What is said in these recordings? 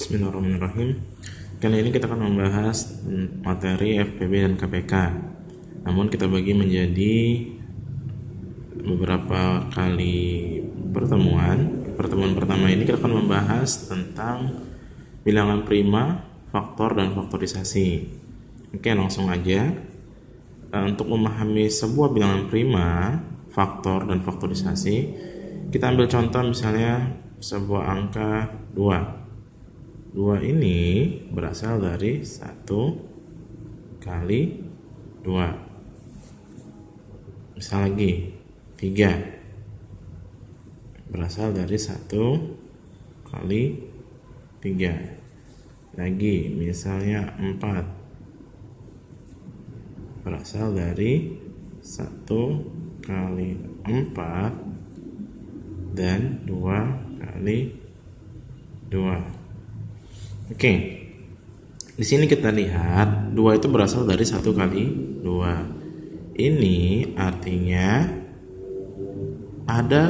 Bismillahirrahmanirrahim. Kali ini kita akan membahas materi FPB dan KPK. Namun kita bagi menjadi beberapa kali pertemuan. Pertemuan pertama ini kita akan membahas tentang bilangan prima, faktor, dan faktorisasi. Oke, langsung aja. Untuk memahami sebuah bilangan prima, faktor, dan faktorisasi, kita ambil contoh misalnya sebuah angka 2. 2 ini berasal dari 1 kali 2. Misal lagi 3 berasal dari 1 kali 3. Lagi misalnya 4 berasal dari 1 kali 4 dan 2 kali 2. Oke, di sini kita lihat 2 itu berasal dari 1 kali 2. Ini artinya ada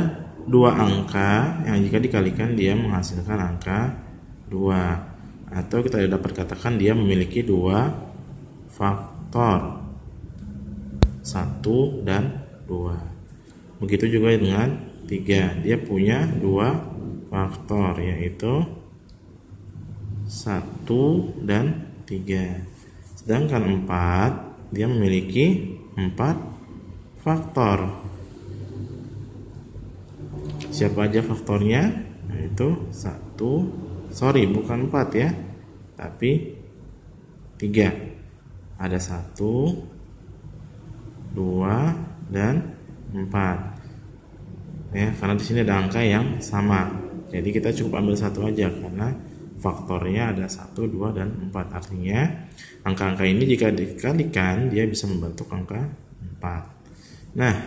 2 angka yang jika dikalikan dia menghasilkan angka 2. Atau kita dapat katakan dia memiliki 2 faktor, 1 dan 2. Begitu juga dengan 3, dia punya 2 faktor, yaitu 1 dan 3. Sedangkan 4 dia memiliki 4 faktor. Siapa aja faktornya? Yaitu bukan 4 ya, tapi 3. Ada 1, 2 dan 4. Ya, karena di sini ada angka yang sama. Jadi kita cukup ambil 1 aja karena faktornya ada 1, 2, dan 4. Artinya angka-angka ini jika dikalikan dia bisa membentuk angka 4. Nah,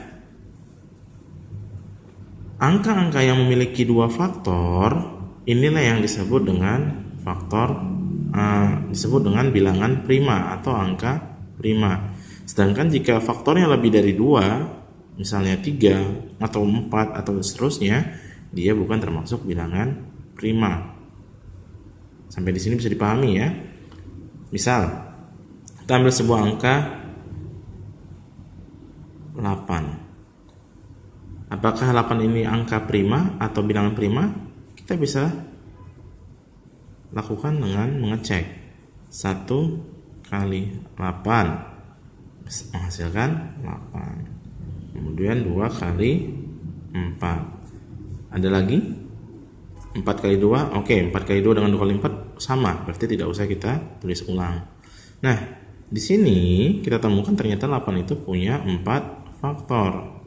angka-angka yang memiliki 2 faktor inilah yang disebut dengan disebut dengan bilangan prima atau angka prima. Sedangkan jika faktornya lebih dari 2, misalnya 3 atau 4 atau seterusnya, dia bukan termasuk bilangan prima. Sampai di sini bisa dipahami ya. Misal, kita ambil sebuah angka 8. Apakah 8 ini angka prima atau bilangan prima? Kita bisa lakukan dengan mengecek 1 kali 8 menghasilkan 8. Kemudian 2 kali 4. Ada lagi 4 kali 2, oke, 4 kali 2 dengan 2 kali 4 sama, berarti tidak usah kita tulis ulang. Nah, di sini kita temukan ternyata 8 itu punya 4 faktor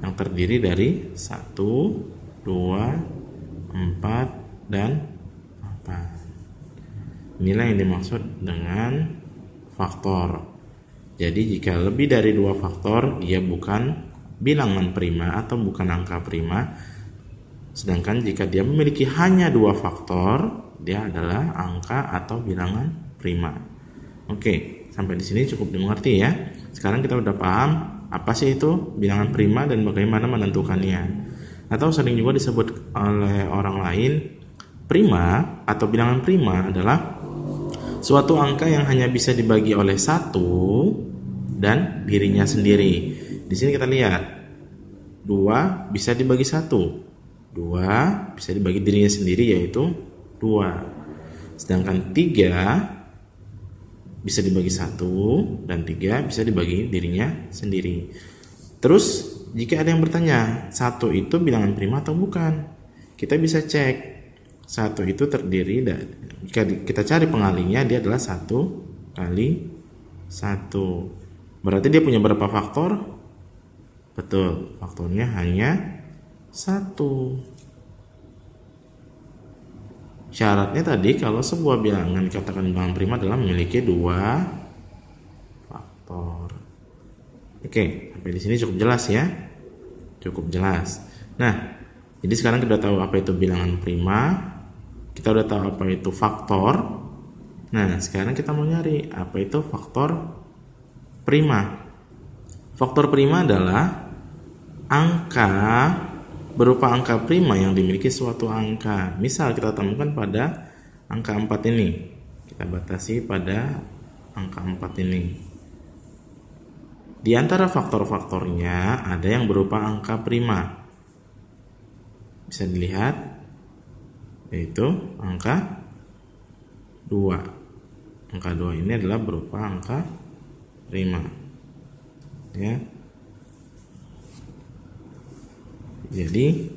yang terdiri dari 1, 2, 4, dan 8. Inilah yang dimaksud dengan faktor. Jadi jika lebih dari 2 faktor, dia bukan bilangan prima atau bukan angka prima. Sedangkan jika dia memiliki hanya 2 faktor, dia adalah angka atau bilangan prima. Oke, sampai di sini cukup dimengerti ya. Sekarang kita udah paham apa sih itu bilangan prima dan bagaimana menentukannya. Atau sering juga disebut oleh orang lain, prima atau bilangan prima adalah suatu angka yang hanya bisa dibagi oleh 1 dan dirinya sendiri. Di sini kita lihat 2 bisa dibagi 1. 2 bisa dibagi dirinya sendiri, yaitu 2. Sedangkan 3 bisa dibagi 1 dan 3 bisa dibagi dirinya sendiri. Terus jika ada yang bertanya 1 itu bilangan prima atau bukan, kita bisa cek 1 itu terdiri dari, jika kita cari pengalinya, dia adalah 1 kali 1. Berarti dia punya berapa faktor? Betul, faktornya hanya 1. Syaratnya tadi kalau sebuah bilangan dikatakan bilangan prima adalah memiliki 2 faktor. Oke, sampai di sini cukup jelas ya. Cukup jelas. Nah, jadi sekarang kita udah tahu apa itu bilangan prima, kita udah tahu apa itu faktor. Nah, sekarang kita mau nyari apa itu faktor prima. Faktor prima adalah angka berupa angka prima yang dimiliki suatu angka. Misal kita temukan pada angka 4 ini. Kita batasi pada angka 4 ini. Di antara faktor-faktornya ada yang berupa angka prima. Bisa dilihat, yaitu angka 2. Angka 2 ini adalah berupa angka prima. Ya. Jadi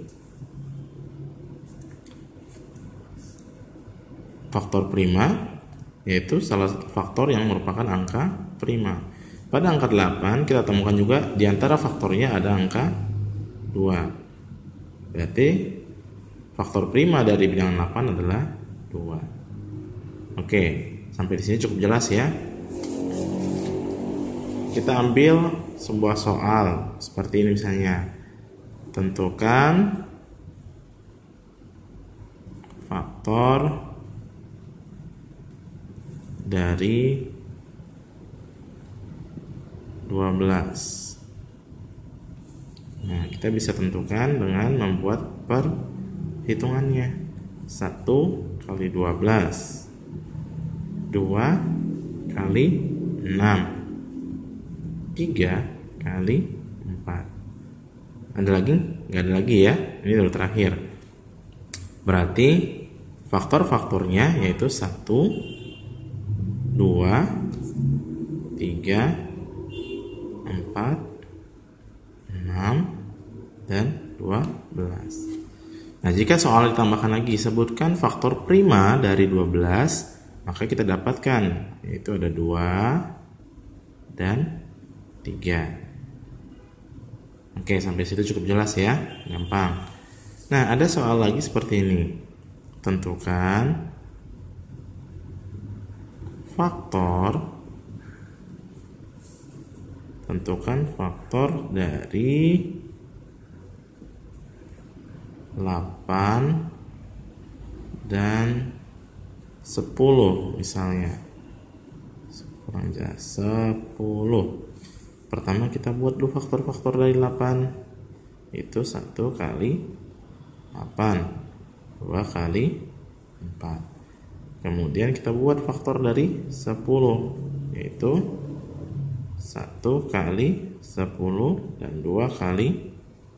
faktor prima yaitu salah satu faktor yang merupakan angka prima. Pada angka 8 kita temukan juga di antara faktornya ada angka 2. Berarti faktor prima dari bilangan 8 adalah 2. Oke, sampai di sini cukup jelas ya. Kita ambil sebuah soal seperti ini misalnya. Tentukan faktor dari 12. Nah, kita bisa tentukan dengan membuat perhitungannya. 1 kali 12, 2 kali 6, 3 kali 4. Ada lagi? Nggak ada lagi ya. Ini baru terakhir. Berarti faktor-faktornya yaitu 1, 2, 3, 4, 6, dan 12. Nah, jika soal ditambahkan lagi, sebutkan faktor prima dari 12, maka kita dapatkan yaitu ada 2 dan 3. Oke, sampai situ cukup jelas ya, gampang. Nah, ada soal lagi seperti ini. Tentukan faktor dari 8 dan 10 misalnya. Kurang jelas, 10. Pertama kita buat dulu faktor-faktor dari 8. Itu 1 kali 8, 2 kali 4. Kemudian kita buat faktor dari 10, yaitu 1 kali 10 dan 2 kali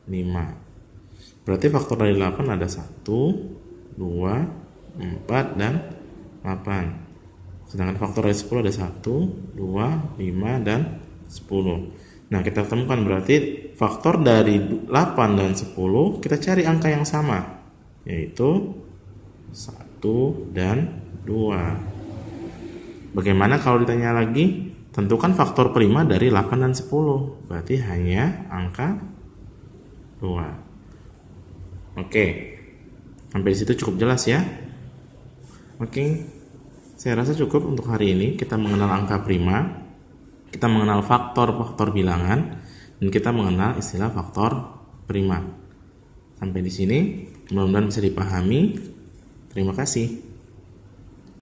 5. Berarti faktor dari 8 ada 1, 2, 4, dan 8. Sedangkan faktor dari 10 ada 1, 2, 5, dan 10. Nah, kita temukan berarti faktor dari 8 dan 10, kita cari angka yang sama, yaitu 1 dan 2. Bagaimana kalau ditanya lagi? Tentukan faktor prima dari 8 dan 10. Berarti hanya angka 2. Oke. Sampai di situ cukup jelas ya. Oke. Saya rasa cukup untuk hari ini. Kita mengenal angka prima, kita mengenal faktor-faktor bilangan, dan kita mengenal istilah faktor prima. Sampai di sini, mudah-mudahan bisa dipahami. Terima kasih.